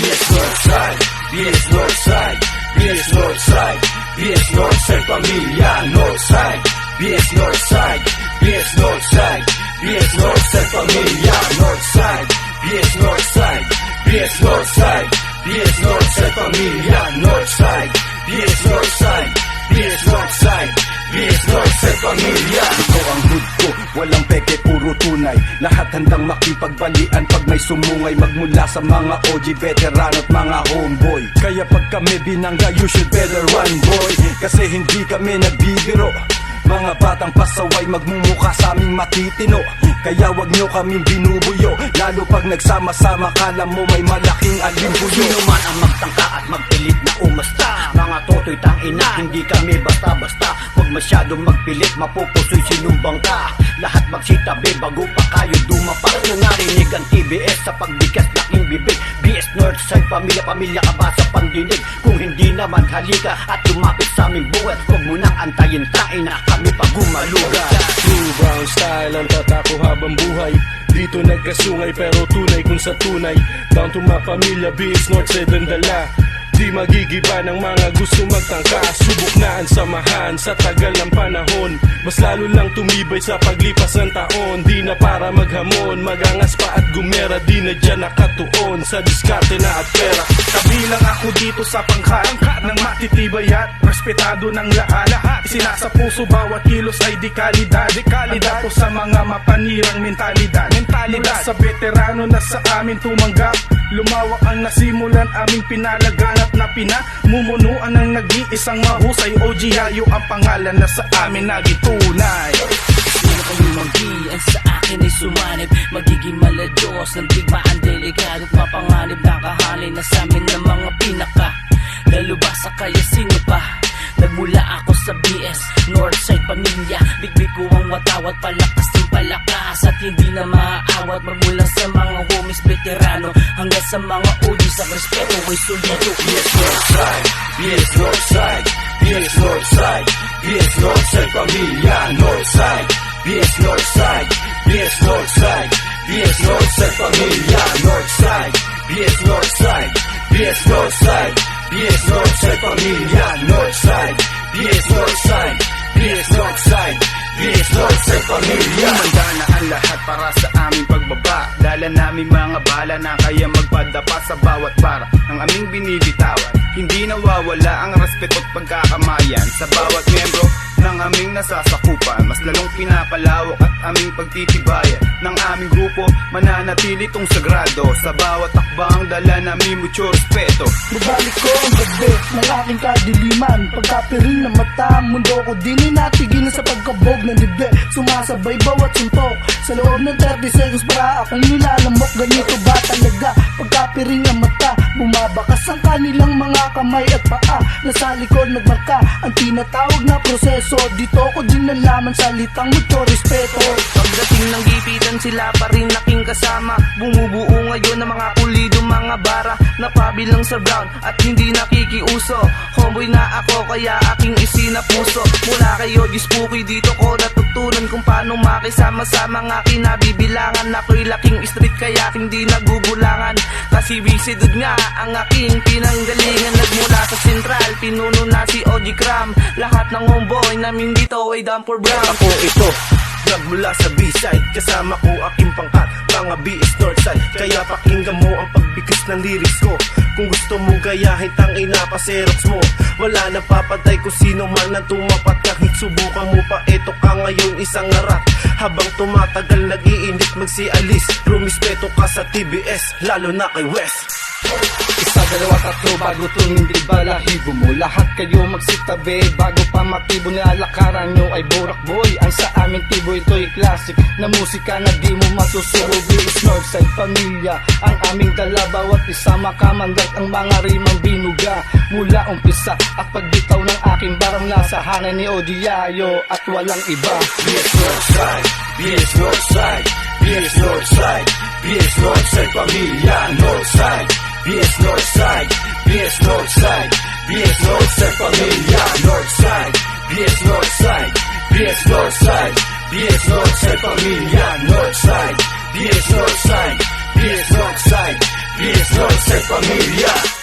BS Northside, BS Northside, BS Northside, BS Northside, pamilya Northside, BS Northside, BS Northside, BS Northside, pamilya Northside, BS Northside, BS Northside, BS Northside, pamilya Northside, BS Northside, BS Northside, BS Northside, pamilya. Ito ang hood ko, walang peke, puro tunay. Lahat handang makipagbalian pag may sumungay, magmula sa mga OG veteran at mga homeboy. Kaya pag kami binangga, you should better run, boy. Kasi hindi kami nagbibiro, mga batang pasaway magmumukha sa aming matitino. Kaya wag nyo kaming binubuyo, lalo pag nagsama-sama, kala mo may malaking alimbuyo. Sino man ang magtangka at magpilit na umasta, mga toto'y tangina, hindi kami basta-basta. Huwag masyadong magpilit, mapupuso'y sinumbang ka. Lahat magsitabi bago pa kayo dumapa. Kung narinig ang TBS sa pagbigas laking bibig, BS Northside, pamilya-pamilya ka ba sa pandinig? Kung hindi naman, halika at lumapit sa aming buwet. Huwag mo nang antayin, tangina, kami pa gumaluga. True brown style ang tatako habang buhay. Dito nagkasungay pero tunay kung sa tunay. Down to my pamilya, BS Northside ang dala. Di magigiba ng mga gusto magtangka. Subok na ang samahan sa tagal ng panahon, mas lalo lang tumibay sa paglipas ng taon. Di na para maghamon, magangas pa at gumera. Di na dyan nakatuon sa diskarte na at pera. Kabilang ako dito sa pangkangka ng matitibay at respetado ng lahat. Isinasa puso bawat kilos ay di kalidad. Dato sa mga mapanirang mentalidad. Mula sa veterano na sa amin tumanggap, lumawak ang nasimulan aming pinalagan at napinamumunuan ng nag-iisang mahusay. OG Yayo ang pangalan na sa amin nagitunay. Sino kang lumanggi, ang sa akin ay sumanib, magiging maladyos ng digmaan, delikado at mapanganib. Nakahanay na sa amin ng mga pinaka nalubasa, kaya sino pa? Nagmula ako sa BS Northside, pamilya, bigbig ko ang watawat, palakas ng palakas at hindi na maaawat. Magmula sa mga homies veterano hanggang sa mga OG, sa respeto ay solido. BS Northside, BS Northside, BS Northside, BS Northside, pamilya Northside, BS Northside, BS Northside, BS Northside, pamilya Northside, BS Northside, BS Northside, BS Northside, pamilya Northside, BS Northside, BS Northside, BS Northside, pamilya. Humanda na ang lahat para sa aming pagbaba. Dala namin mga bala na kaya magpadapa sa bawat para ng aming binibitawan. Hindi nawawala ang respeto at pagkakamayan sa bawat membro ng aming nasasakupan. Mas lalong pinapalawak at aming pagtitibayan ng aming grupo, mananatili tong sagrado. Sa bawat takbang dala namin mucho respeto. Babalik ko ang gabi ng aking kadiliman, pagkapiring ng mata, mundo ko din inatigil sa pagkabog ng dibdib. Sumasabay bawat suntok sa loob ng 30 seconds para akong nilalamok. Ganito ba talaga pagkapiring ng mata? Bumabakas ang kanilang mga kamay at paa, nasa likod nagmarka ang tinatawag na proseso. Dito ko din nalaman salitang mucho respeto. Pagdating ng gipitan, sila pa rin aking kasama. Bumubuo ngayon ng mga pulido, mga bara na pabilang sa brown at hindi nakikiuso. Homeboy na ako kaya aking isinapuso. Mula kayo Spooky, dito ko natutunan kung paano makisama-sama ng aking nabibilangan. Ako'y laking street kaya hindi nagugulangan, kasi visidod nga ang aking pinanggalingan. Nagmula sa sentral, pinuno na si OG Cram. Lahat ng homeboy namin dito ay down for brown. Ako ito, nagmula sa B-side, kasama ko aking pangkat, mga BS Northside. Kaya pakinggan mo ang pagbigas ng lyrics ko. Kung gusto mo gayahin, tangina pa Xerox mo. Wala nang papatay kung sino man ang tumapat. Kahit subukan mo pa, eto ka ngayon isang arat. Habang tumatagal nag-iinit magsialis, rumispeto ka sa TBS, lalo na kay West. Isa, dalawa, tatlo, bago tumindi balahibo mo. Lahat kayo magsitabi bago pa matibo. Nilalakaran nyo ay burak boy. Ang sa amin tibo, ito'y classic na musika na di mo masusubo. BS Northside, pamilya ang aming dala. Bawat isa makamandag ang mga rimang binuga. Mula umpisa at pagbitaw ng aking barang, nasa hanay ni OG Yayo at walang iba. BS Northside, BS Northside, BS Northside, BS Northside, pamilya Northside, BS Northside, BS Northside, BS Northside, pamilya Northside, BS Northside, BS Northside, BS Northside, pamilya Northside, BS Northside, BS Northside, BS Northside Pamilya.